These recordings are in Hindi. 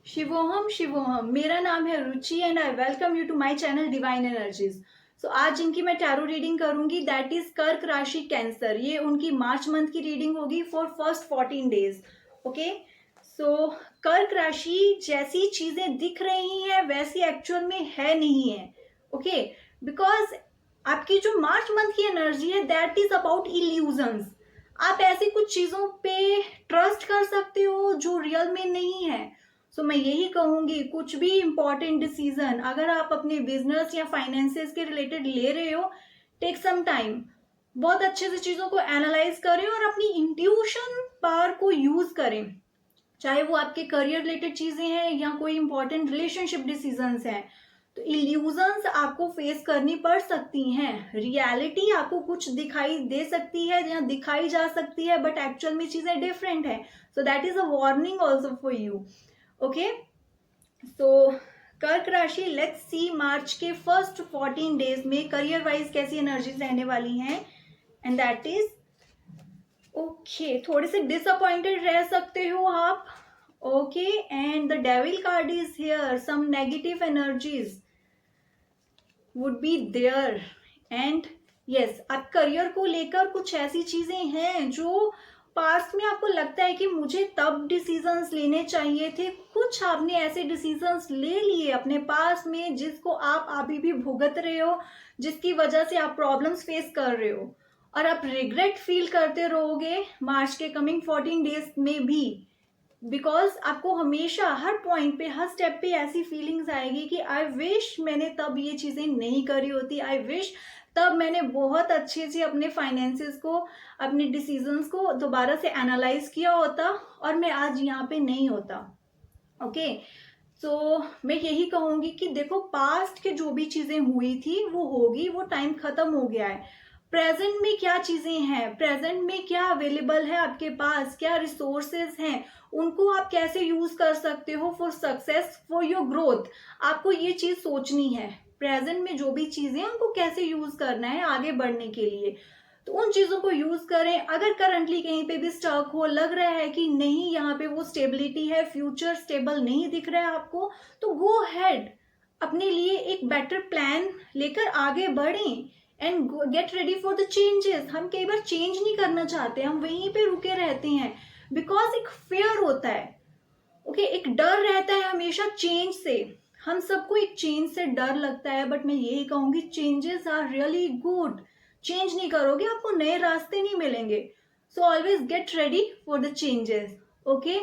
शिवोहम शिवोहम, मेरा नाम है Ruchi and I welcome you to my channel divine energies. So आज जिनकी मैं टैरो रीडिंग करूंगी दैट इज कर्क राशि कैंसर। ये उनकी मार्च मंथ की रीडिंग होगी for first 14 days. Okay, so कर्क राशि जैसी चीजें दिख रही हैं वैसी एक्चुअल में है नहीं है। ओके, बिकॉज आपकी जो मार्च मंथ की एनर्जी है दैट इज अबाउट इल्यूजन्स। आप ऐसी कुछ चीजों पे ट्रस्ट कर सकते हो जो रियल में नहीं है। सो मैं यही कहूंगी, कुछ भी इंपॉर्टेंट डिसीजन अगर आप अपने बिजनेस या फाइनेंसेस के रिलेटेड ले रहे हो, टेक सम टाइम, बहुत अच्छे से चीजों को एनालाइज करें और अपनी इंट्यूशन पावर को यूज करें। चाहे वो आपके करियर रिलेटेड चीजें हैं या कोई इंपॉर्टेंट रिलेशनशिप डिसीजंस हैं, तो इल्यूजन्स आपको फेस करनी पड़ सकती हैं। रियलिटी आपको कुछ दिखाई दे सकती है या दिखाई जा सकती है, बट एक्चुअल में चीजें डिफरेंट है। So that is a warning also for you. Okay, so कर्क राशि, लेट्स सी मार्च के फर्स्ट 14 डेज में करियर वाइज कैसी एनर्जीज रहने वाली हैं। एंड दैट इज ओके, थोड़े से डिसअपॉइंटेड रह सकते हो आप। Okay, and the devil card is here, some negative energies would be there. And yes, आप करियर को लेकर कुछ ऐसी चीजें हैं जो पास्ट में आपको लगता है कि मुझे तब डिसीजंस लेने चाहिए थे। कुछ आपने ऐसे डिसीजंस ले लिए अपने पास में जिसको आप अभी भी भुगत रहे हो, जिसकी वजह से आप प्रॉब्लम्स फेस कर रहे हो और आप रिग्रेट फील करते रहोगे मार्च के कमिंग 14 डेज में भी। बिकॉज आपको हमेशा हर पॉइंट पे, हर स्टेप पे ऐसी फीलिंग्स आएगी कि आई विश मैंने तब ये चीजें नहीं करी होती, आई विश तब मैंने बहुत अच्छे से अपने फाइनेंसेस को, अपने डिसीजंस को दोबारा से एनालाइज किया होता और मैं आज यहाँ पे नहीं होता। ओके, सो मैं यही कहूंगी कि देखो, पास्ट के जो भी चीजें हुई थी वो होगी, वो टाइम खत्म हो गया है। प्रेजेंट में क्या चीजें हैं, प्रेजेंट में क्या अवेलेबल है आपके पास, क्या रिसोर्सेज हैं, उनको आप कैसे यूज कर सकते हो for success, for your growth. आपको ये चीज सोचनी है, प्रेजेंट में जो भी चीजें हैं उनको कैसे यूज करना है आगे बढ़ने के लिए। तो उन चीजों को यूज करें। अगर करंटली कहीं पे भी स्टक हो, लग रहा है कि नहीं यहाँ पे वो स्टेबिलिटी है, फ्यूचर स्टेबल नहीं दिख रहा है आपको, तो गो हेड, अपने लिए एक बेटर प्लान लेकर आगे बढ़ें and gate ready for the changes. हम कई बार चेंज नहीं करना चाहते, हम वहीं पे रुके रहते हैं बिकॉज एक फेयर होता है। ओके, एक डर रहता है हमेशा चेंज से। हम सबको एक चेंज से डर लगता है, बट मैं यही कहूंगी changes are really good. Change नहीं करोगे आपको नए रास्ते नहीं मिलेंगे। So always get ready for the changes. Okay,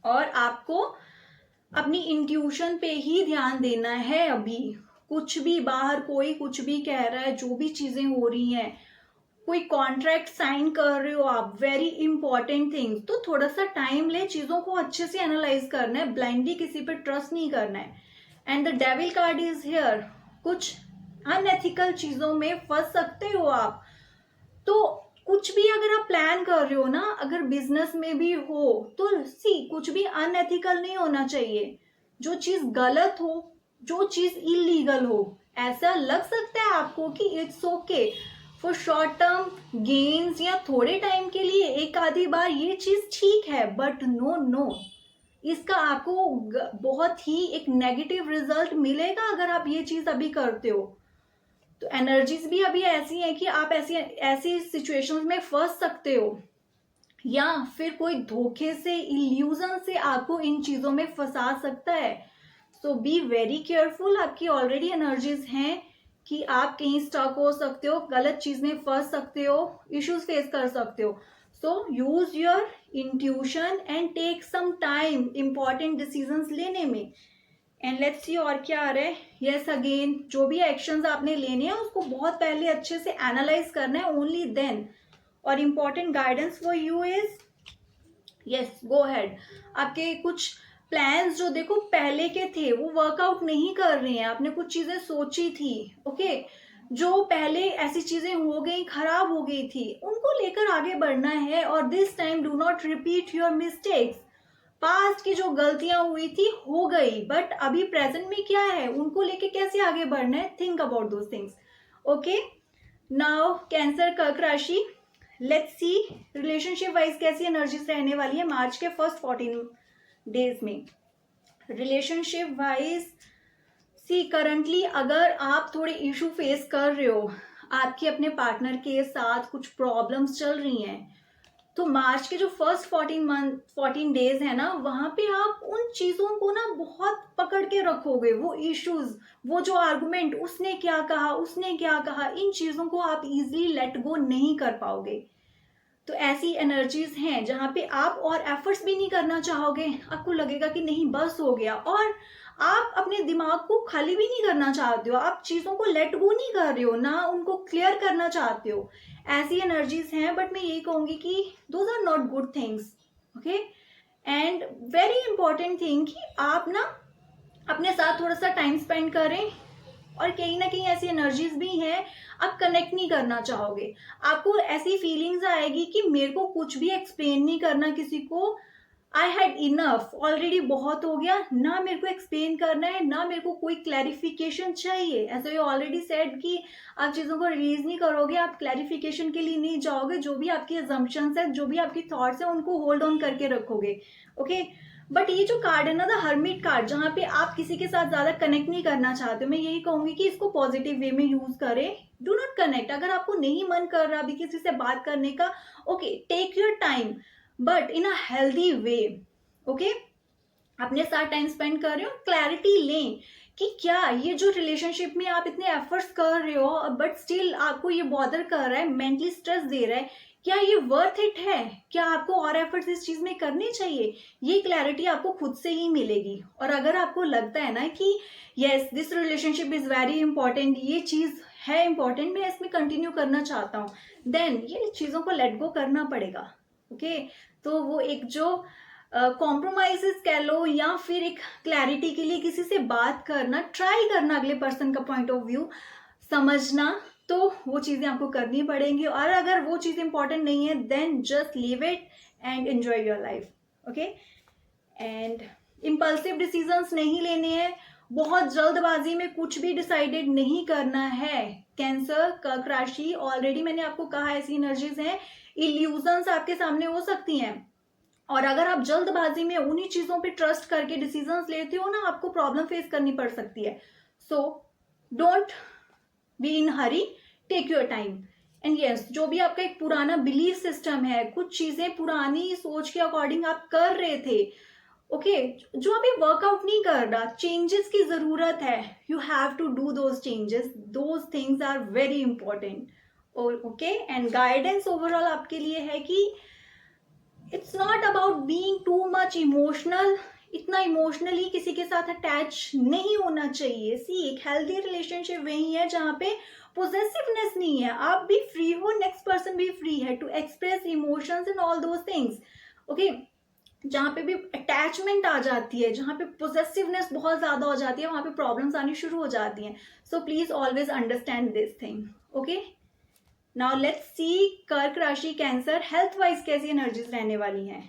और आपको अपनी इंट्यूशन पे ही ध्यान देना है। अभी कुछ भी बाहर कोई कुछ भी कह रहा है, जो भी चीजें हो रही हैं, कोई कॉन्ट्रैक्ट साइन कर रहे हो आप, वेरी इंपॉर्टेंट थिंग्स, तो थोड़ा सा टाइम ले, चीजों को अच्छे से एनालाइज करना है, ब्लाइंडली किसी पे ट्रस्ट नहीं करना है। And the devil card is here, कुछ अनएथिकल चीजों में फंस सकते हो आप। तो कुछ भी अगर आप प्लान कर रहे हो ना, अगर बिजनेस में भी हो, तो सी कुछ भी अनएथिकल नहीं होना चाहिए। जो चीज गलत हो, जो चीज इलीगल हो, ऐसा लग सकता है आपको कि it's okay for short term gains या थोड़े टाइम के लिए एक आधी बार ये चीज ठीक है, बट नो नो, इसका आपको बहुत ही एक नेगेटिव रिजल्ट मिलेगा अगर आप ये चीज अभी करते हो। तो एनर्जीज भी अभी ऐसी है कि आप ऐसी ऐसी सिचुएशंस में फंस सकते हो, या फिर कोई धोखे से, इल्यूजन से आपको इन चीजों में फंसा सकता है। सो बी वेरी केयरफुल। आपकी ऑलरेडी एनर्जीज हैं कि आप कहीं स्टक हो सकते हो, गलत चीज में फंस सकते हो, इश्यूज फेस कर सकते हो। So use your intuition and take some time important decisions लेने में। एंड लेट्स सी और क्या आ रहा है। यस, अगेन जो भी एक्शंस आपने लेने हैं उसको बहुत पहले अच्छे से एनालाइज करना है, ओनली देन। और important guidance for you is, yes go head. आपके कुछ प्लान्स जो देखो पहले के थे वो वर्कआउट नहीं कर रहे हैं, आपने कुछ चीजें सोची थी, ओके, जो पहले ऐसी चीजें हो गई, खराब हो गई थी, उनको लेकर आगे बढ़ना है। और this time do not repeat your mistakes. Past की जो गलतियां हुई थी हो गई, बट अभी प्रेजेंट में क्या है, उनको लेके कैसे आगे बढ़ना है, think about those things. Okay, now cancer कर्क राशि, लेट्स सी रिलेशनशिप वाइज कैसी एनर्जीज रहने वाली है मार्च के फर्स्ट 14 डेज में। रिलेशनशिप वाइज, सी करंटली अगर आप थोड़े इशू फेस कर रहे हो, आपके अपने पार्टनर के साथ कुछ प्रॉब्लम्स चल रही हैं, तो मार्च के जो फर्स्ट 14 डेज है ना, वहां पे आप उन चीजों को ना बहुत पकड़ के रखोगे, वो इश्यूज, वो जो आर्गुमेंट, उसने क्या कहा, उसने क्या कहा, इन चीजों को आप इजीली लेट गो नहीं कर पाओगे। तो ऐसी एनर्जीज हैं जहां पे आप और एफर्ट्स भी नहीं करना चाहोगे, आपको लगेगा कि नहीं बस हो गया, और आप अपने दिमाग को खाली भी नहीं करना चाहते हो, आप चीजों को लेट गो नहीं कर रहे हो, ना उनको क्लियर करना चाहते हो। ऐसी एनर्जीज हैं, बट मैं यही कहूंगी कि those are not good things, okay. And very important thing कि आप ना अपने साथ थोड़ा सा टाइम स्पेंड करें, और कहीं ना कहीं ऐसी एनर्जीज भी हैं, आप कनेक्ट नहीं करना चाहोगे, आपको ऐसी फीलिंग्स आएगी कि मेरे को कुछ भी एक्सप्लेन नहीं करना किसी को, आई हैड इनफ, ऑलरेडी बहुत हो गया, ना मेरे को एक्सप्लेन करना है, ना मेरे को कोई क्लैरिफिकेशन चाहिए। ऐसे ये ऑलरेडी सेड कि आप चीज़ों को रिलीज नहीं करोगे, आप क्लैरिफिकेशन के लिए नहीं जाओगे, जो भी आपकी अजम्पशंस है, जो भी आपकी थॉट्स है, उनको होल्ड ऑन करके रखोगे, ओके। बट ये जो कार्ड है ना, द हर्मिट कार्ड, जहाँ पे आप किसी के साथ ज्यादा कनेक्ट नहीं करना चाहते हो, मैं यही कहूंगी कि इसको पॉजिटिव वे में यूज करें। डू नॉट कनेक्ट, अगर आपको नहीं मन कर रहा अभी किसी से बात करने का, okay, take your time, but in a healthy way, okay. अपने साथ टाइम स्पेंड कर रहे हो, क्लैरिटी लें कि क्या ये जो रिलेशनशिप में आप इतने एफर्ट्स कर रहे हो, बट स्टिल आपको ये बॉदर कर रहा है, मेंटली स्ट्रेस दे रहा है, क्या ये वर्थ इट है, क्या आपको और एफर्ट्स इस चीज में करने चाहिए, ये क्लैरिटी आपको खुद से ही मिलेगी। और अगर आपको लगता है ना कि yes this relationship is very important, ये चीज है इंपॉर्टेंट, मैं इसमें कंटिन्यू करना चाहता हूँ, देन ये चीजों को लेट गो करना पड़ेगा, ओके। तो वो एक जो कॉम्प्रोमाइजेस कह लो, या फिर एक क्लैरिटी के लिए किसी से बात करना, ट्राई करना, अगले पर्सन का पॉइंट ऑफ व्यू समझना, तो वो चीजें आपको करनी पड़ेंगी। और अगर वो चीज इंपॉर्टेंट नहीं है, then just leave it and enjoy your life, okay. And impulsive decisions नहीं लेने हैं, बहुत जल्दबाजी में कुछ भी डिसाइडेड नहीं करना है। कैंसर, कर्क राशि, ऑलरेडी मैंने आपको कहा ऐसी एनर्जीज हैं, इल्यूजन्स आपके सामने हो सकती हैं, और अगर आप जल्दबाजी में उन्हीं चीजों पे ट्रस्ट करके डिसीजंस लेते हो ना, आपको प्रॉब्लम फेस करनी पड़ सकती है। So don't be in hurry, take your time. And yes, जो भी आपका एक पुराना बिलीफ सिस्टम है, कुछ चीजें पुरानी सोच के अकॉर्डिंग आप कर रहे थे, ओके, जो अभी वर्कआउट नहीं कर रहा, चेंजेस की जरूरत है, you have to do those changes, those things are very important, okay. And guidance overall आपके लिए है कि it's not about being too much emotional, इतना इमोशनली किसी के साथ अटैच नहीं होना चाहिए। सी, एक हेल्दी रिलेशनशिप वही है जहाँ पे पोजेसिवनेस नहीं है, आप भी फ्री हो, नेक्स्ट पर्सन भी फ्री है to express emotions and all those things, okay. जहाँ पे भी अटैचमेंट आ जाती है, जहाँ पे पोजेसिवनेस बहुत ज्यादा हो जाती है, वहां पे प्रॉब्लम्स आनी शुरू हो जाती हैं। So please always understand this thing, okay. Now let's see कर्क राशि कैंसर, हेल्थ वाइज कैसी एनर्जीज रहने वाली हैं।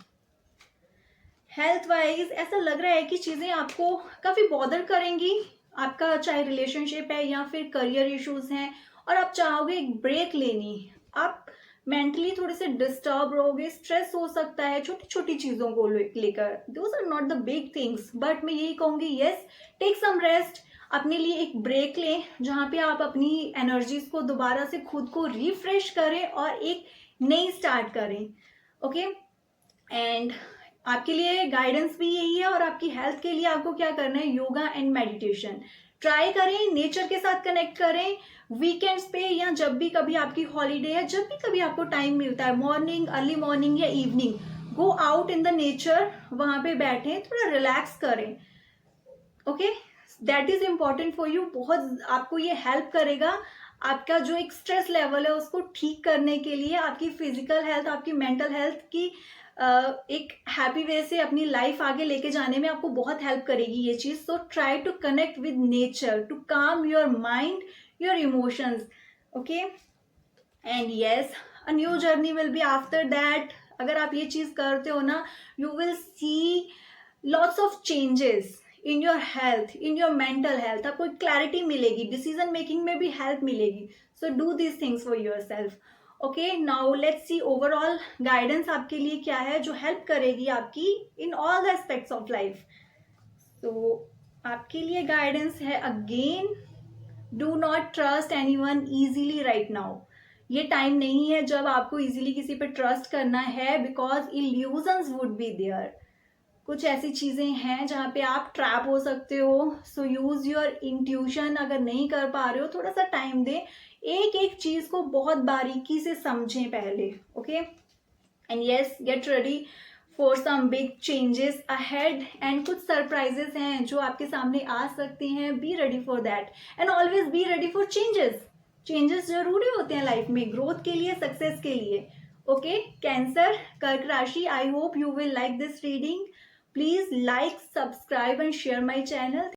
हेल्थ वाइज ऐसा लग रहा है कि चीजें आपको काफी बॉदर करेंगी, आपका चाहे रिलेशनशिप है या फिर करियर इश्यूज हैं, और आप चाहोगे एक ब्रेक लेनी, आप मेंटली थोड़े से डिस्टर्ब रहोगे, स्ट्रेस हो सकता है छोटी छोटी चीजों को लेकर, those are not the big things, but मैं यही कहूंगी यस, टेक सम रेस्ट, अपने लिए एक ब्रेक लें, जहाँ पे आप अपनी एनर्जीज को दोबारा से खुद को रिफ्रेश करें और एक नई स्टार्ट करें, ओके। एंड आपके लिए गाइडेंस भी यही है, और आपकी हेल्थ के लिए आपको क्या करना है, योगा एंड मेडिटेशन ट्राई करें, नेचर के साथ कनेक्ट करें, वीकेंड्स पे या जब भी कभी आपकी हॉलीडे है, जब भी कभी आपको टाइम मिलता है, मॉर्निंग, अर्ली मॉर्निंग या evening, go out in the nature, वहां पे बैठें, थोड़ा रिलैक्स करें, okay. That is important for you, बहुत आपको ये हेल्प करेगा आपका जो एक स्ट्रेस लेवल है उसको ठीक करने के लिए, आपकी फिजिकल हेल्थ, आपकी मेंटल हेल्थ की एक हैप्पी वे से अपनी लाइफ आगे लेके जाने में आपको बहुत हेल्प करेगी ये चीज। So try to connect with nature to calm your mind, your emotions, okay. And yes, a new journey will be after that. अगर आप ये चीज करते हो ना, you will see lots of changes in your health, in your mental health, आपको एक क्लैरिटी मिलेगी, डिसीजन मेकिंग में भी हेल्प मिलेगी। So do these things for your self, okay. Now let's see overall guidance आपके लिए क्या है जो हेल्प करेगी आपकी in all the aspects of life. तो आपके लिए गाइडेंस है again, do not trust anyone easily right now. ये टाइम नहीं है जब आपको इजीली किसी पे ट्रस्ट करना है, because illusions would be there. कुछ ऐसी चीजें हैं जहाँ पे आप ट्रैप हो सकते हो। So use your intuition. अगर नहीं कर पा रहे हो, थोड़ा सा टाइम दें, एक एक चीज को बहुत बारीकी से समझें पहले। Okay, and yes, get ready for some big changes ahead, and कुछ सरप्राइजेस हैं जो आपके सामने आ सकते हैं। Be ready for that, and always be ready for changes. Changes जरूरी होते हैं लाइफ में, ग्रोथ के लिए, सक्सेस के लिए। ओके, कैंसर, कर्क राशि, I hope you will like this reading. Please like, subscribe and share my channel.